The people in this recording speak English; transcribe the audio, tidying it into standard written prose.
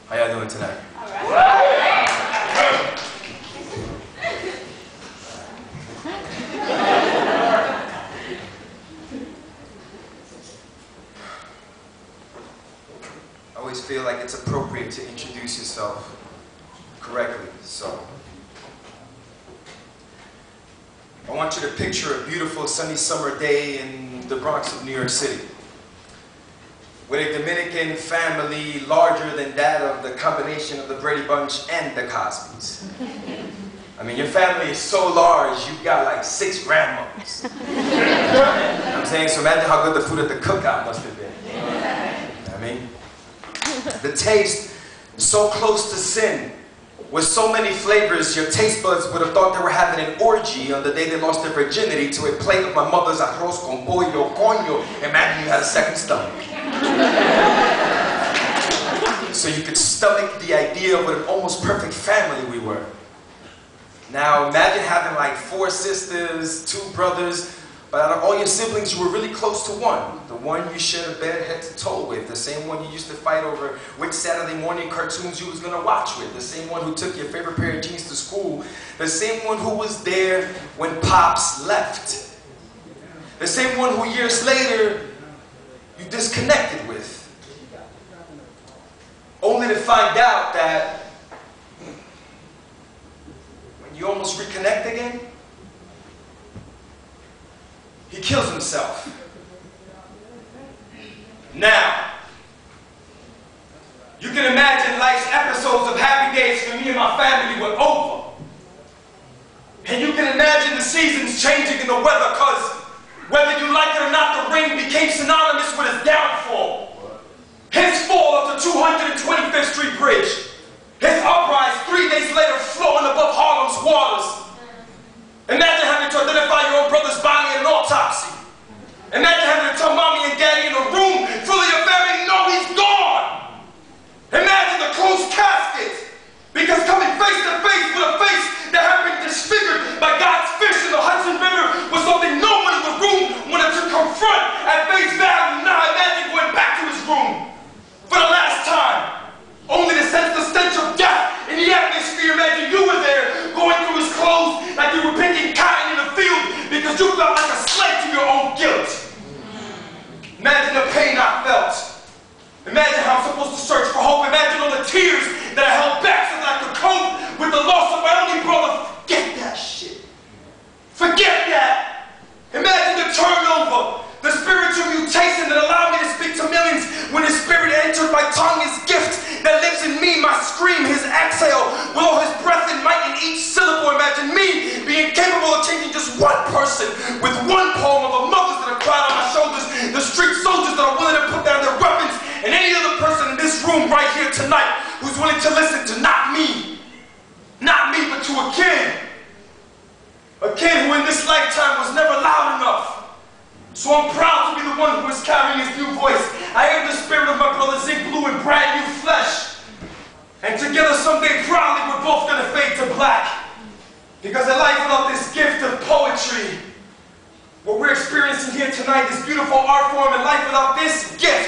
How y'all doing tonight? All right. I always feel like it's appropriate to introduce yourself correctly, so I want you to picture a beautiful sunny summer day in the Bronx of New York City, with a Dominican family larger than that of the combination of the Brady Bunch and the Cosbys. I mean, your family is so large, you've got like 6 grandmothers. You know what I'm saying? So imagine how good the food at the cookout must have been. You know what I mean? The taste so close to sin, with so many flavors, your taste buds would have thought they were having an orgy on the day they lost their virginity to a plate of my mother's arroz con pollo, coño. Imagine you had a second stomach. So you could stomach the idea of what an almost perfect family we were. Now imagine having like 4 sisters, 2 brothers, but out of all your siblings, you were really close to one. The one you shared a bed head to toe with. The same one you used to fight over which Saturday morning cartoons you was going to watch with. The same one who took your favorite pair of jeans to school. The same one who was there when Pops left. The same one who years later you disconnected with. Only to find out that when you almost reconnect again, he kills himself. Now, you can imagine life's episodes of happy days for me and my family were over. And you can imagine the seasons changing in the weather, because whether you like it or not, the rain became synonymous with his downfall. His fall of the 225th Street Bridge. His uprise 3 days later flowing above Harlem's waters. Imagine having to identify your own brother's body in an autopsy. Imagine having to tell mommy and daddy in a room full of your family, no, he's gone. Imagine the closed casket, because coming face to face with a face that had been disfigured by God's fish in the Hudson River was something no one in the room wanted to confront at face value. Now imagine going back to his room for the last time, only to sense the stench of death in the atmosphere. Imagine you were there, going through his clothes like you were picking cotton in the field because you felt like a slave to your own guilt. Imagine the pain I felt. Imagine how I'm supposed to search for hope. Imagine all the tears that I held back so that I could cope with the loss of my only brother. Forget that shit. Forget that. Imagine the turnover, the spiritual mutation that allowed me to speak to millions when his spirit entered my tongue, his gift that lives in me, my scream, his exhale, with all his breath and might in each syllable. Imagine me being capable of changing just one person with one poem of the mothers that have cried on my shoulders, the street soldiers that are willing to put down their weapons, and any other person in this room right here tonight who's willing to listen to not me, but to a kid who in this lifetime was never loud enough. So I'm proud to be the one who is carrying his new voice. I am the spirit of my brother Zinc Blue in brand new flesh. And together someday proudly we're both going to fade to black. Because a life without this gift of poetry, what we're experiencing here tonight, this beautiful art form, and life without this gift